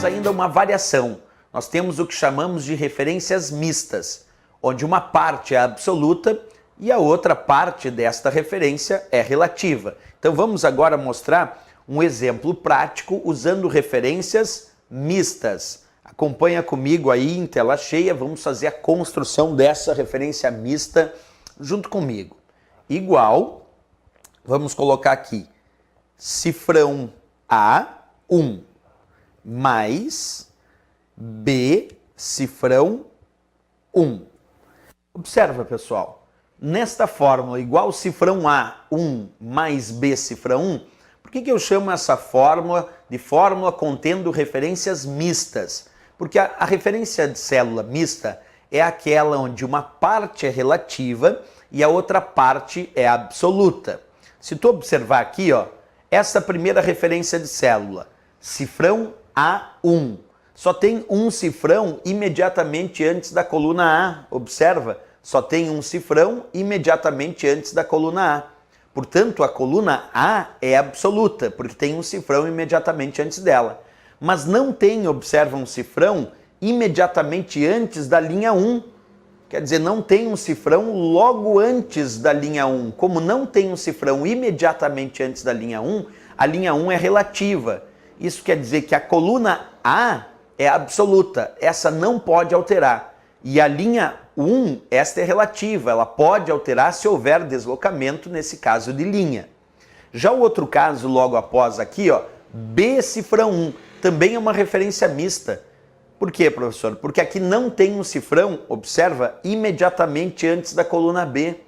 temos ainda uma variação. Nós temos o que chamamos de referências mistas, onde uma parte é absoluta e a outra parte desta referência é relativa. Então vamos agora mostrar um exemplo prático usando referências mistas. Acompanha comigo aí em tela cheia, vamos fazer a construção dessa referência mista junto comigo. Igual, vamos colocar aqui, cifrão A, 1, mais B, cifrão 1. Observa, pessoal, nesta fórmula igual cifrão A, 1, mais B, cifrão 1, por que eu chamo essa fórmula de fórmula contendo referências mistas? Porque a referência de célula mista é aquela onde uma parte é relativa e a outra parte é absoluta. Se tu observar aqui, ó, essa primeira referência de célula, cifrão A1, só tem um cifrão imediatamente antes da coluna A. Observa, só tem um cifrão imediatamente antes da coluna A. Portanto, a coluna A é absoluta, porque tem um cifrão imediatamente antes dela. Mas não tem, observa, um cifrão imediatamente antes da linha 1. Quer dizer, não tem um cifrão logo antes da linha 1. Como não tem um cifrão imediatamente antes da linha 1, a linha 1 é relativa. Isso quer dizer que a coluna A é absoluta, essa não pode alterar. E a linha 1, esta é relativa, ela pode alterar se houver deslocamento, nesse caso de linha. Já o outro caso, logo após aqui, ó, B cifrão 1, também é uma referência mista. Por quê, professor? Porque aqui não tem um cifrão, observa, imediatamente antes da coluna B.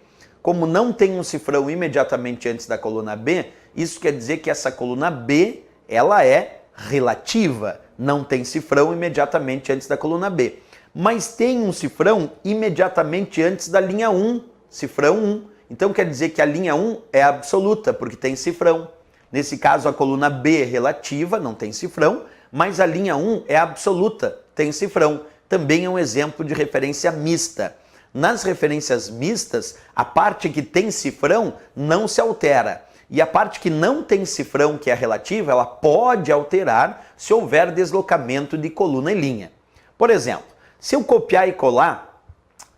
Como não tem um cifrão imediatamente antes da coluna B, isso quer dizer que essa coluna B, ela é relativa, não tem cifrão imediatamente antes da coluna B. Mas tem um cifrão imediatamente antes da linha 1, cifrão 1. Então quer dizer que a linha 1 é absoluta, porque tem cifrão. Nesse caso, a coluna B é relativa, não tem cifrão, mas a linha 1 é absoluta, tem cifrão. Também é um exemplo de referência mista. Nas referências mistas, a parte que tem cifrão não se altera. E a parte que não tem cifrão, que é relativa, ela pode alterar se houver deslocamento de coluna e linha. Por exemplo, se eu copiar e colar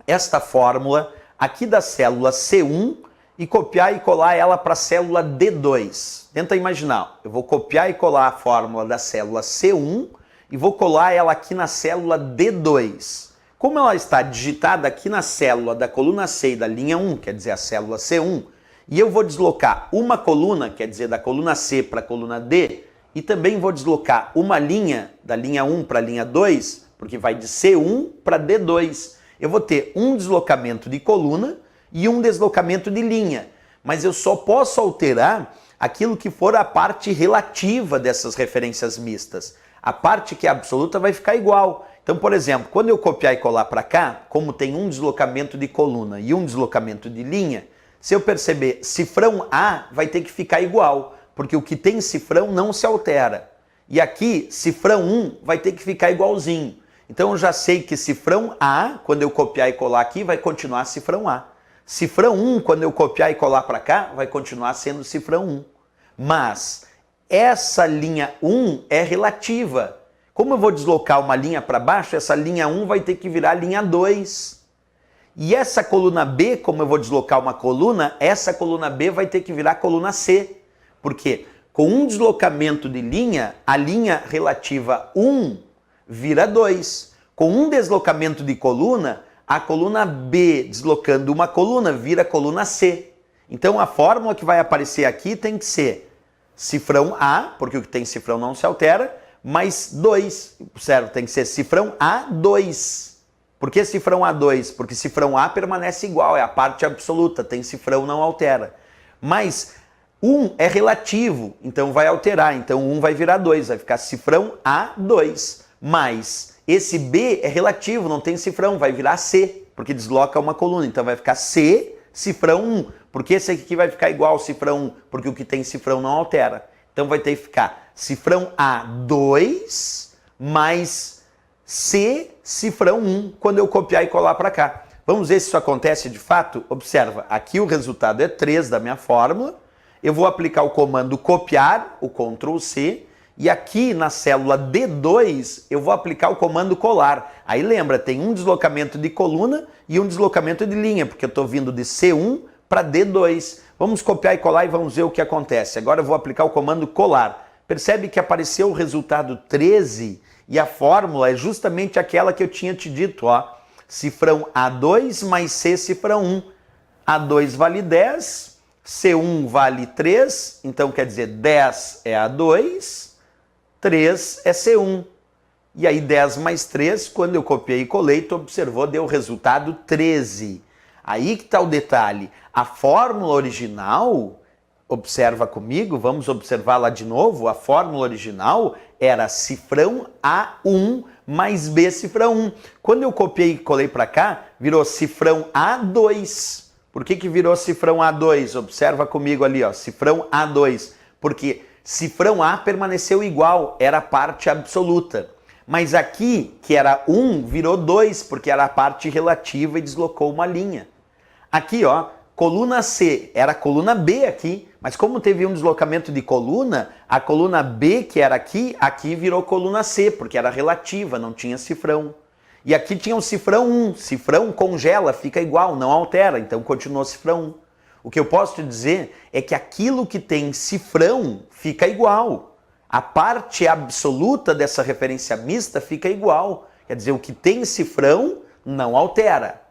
esta fórmula aqui da célula C1 e copiar e colar ela para a célula D2. Tenta imaginar, eu vou copiar e colar a fórmula da célula C1 e vou colar ela aqui na célula D2. Como ela está digitada aqui na célula da coluna C e da linha 1, quer dizer, a célula C1, e eu vou deslocar uma coluna, quer dizer, da coluna C para a coluna D, e também vou deslocar uma linha, da linha 1 para a linha 2, porque vai de C1 para D2. Eu vou ter um deslocamento de coluna e um deslocamento de linha, mas eu só posso alterar aquilo que for a parte relativa dessas referências mistas. A parte que é absoluta vai ficar igual. Então, por exemplo, quando eu copiar e colar para cá, como tem um deslocamento de coluna e um deslocamento de linha, se eu perceber cifrão A vai ter que ficar igual, porque o que tem cifrão não se altera. E aqui, cifrão 1 vai ter que ficar igualzinho. Então eu já sei que cifrão A, quando eu copiar e colar aqui, vai continuar cifrão A. Cifrão 1, quando eu copiar e colar para cá, vai continuar sendo cifrão 1. Mas essa linha 1 é relativa. Como eu vou deslocar uma linha para baixo, essa linha 1 vai ter que virar linha 2. E essa coluna B, como eu vou deslocar uma coluna, essa coluna B vai ter que virar coluna C. Por quê? Com um deslocamento de linha, a linha relativa 1 vira 2. Com um deslocamento de coluna, a coluna B deslocando uma coluna vira coluna C. Então a fórmula que vai aparecer aqui tem que ser cifrão A, porque o que tem cifrão não se altera, mais 2. Certo? Tem que ser cifrão A2. Por que cifrão A2? Porque cifrão A permanece igual, é a parte absoluta, tem cifrão, não altera. Mas 1 é relativo, então vai alterar, então 1 vai virar 2, vai ficar cifrão A2. Mas esse B é relativo, não tem cifrão, vai virar C, porque desloca uma coluna, então vai ficar C, cifrão 1. Porque esse aqui vai ficar igual ao cifrão 1, porque o que tem cifrão não altera. Então vai ter que ficar cifrão A2 mais C, cifrão 1, quando eu copiar e colar para cá. Vamos ver se isso acontece de fato? Observa, aqui o resultado é 3 da minha fórmula. Eu vou aplicar o comando copiar, o Ctrl+C, E aqui na célula D2 eu vou aplicar o comando colar. Aí lembra, tem um deslocamento de coluna e um deslocamento de linha, porque eu estou vindo de C1 para D2. Vamos copiar e colar e vamos ver o que acontece. Agora eu vou aplicar o comando colar. Percebe que apareceu o resultado 13 e a fórmula é justamente aquela que eu tinha te dito, ó. Cifrão A2 mais C cifrão 1. A2 vale 10, C1 vale 3, então quer dizer 10 é A2, 3 é C1. E aí 10 mais 3, quando eu copiei e colei, tu observou, deu o resultado 13. Aí que está o detalhe. A fórmula original, observa comigo, vamos observar lá de novo, a fórmula original era cifrão A1 mais B cifrão 1. Quando eu copiei e colei para cá, virou cifrão A2. Por que virou cifrão A2? Observa comigo ali, ó, cifrão A2. Porque cifrão A permaneceu igual, era a parte absoluta. Mas aqui, que era 1, virou 2, porque era a parte relativa e deslocou uma linha. Aqui, ó, coluna C, era a coluna B aqui, mas como teve um deslocamento de coluna, a coluna B, que era aqui, aqui virou coluna C, porque era relativa, não tinha cifrão. E aqui tinha o cifrão 1, cifrão congela, fica igual, não altera, então continuou cifrão 1. O que eu posso te dizer é que aquilo que tem cifrão fica igual. A parte absoluta dessa referência mista fica igual. Quer dizer, o que tem cifrão não altera,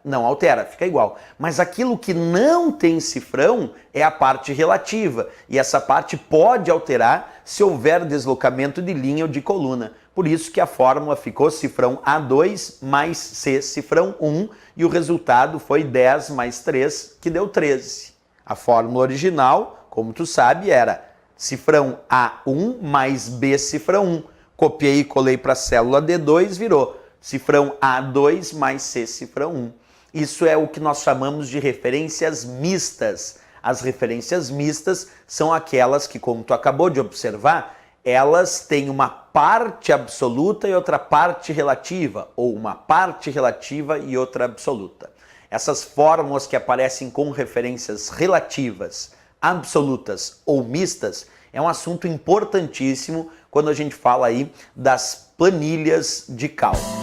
fica igual. Mas aquilo que não tem cifrão é a parte relativa. E essa parte pode alterar se houver deslocamento de linha ou de coluna. Por isso que a fórmula ficou cifrão A2 mais C cifrão 1 e o resultado foi 10 mais 3, que deu 13. A fórmula original, como tu sabe, era cifrão A1 mais B cifrão 1. Copiei e colei para a célula D2, virou cifrão A2 mais C cifrão 1. Isso é o que nós chamamos de referências mistas. As referências mistas são aquelas que, como tu acabou de observar, elas têm uma parte absoluta e outra parte relativa, ou uma parte relativa e outra absoluta. Essas fórmulas que aparecem com referências relativas, absolutas ou mistas, é um assunto importantíssimo quando a gente fala aí das planilhas de cálculo.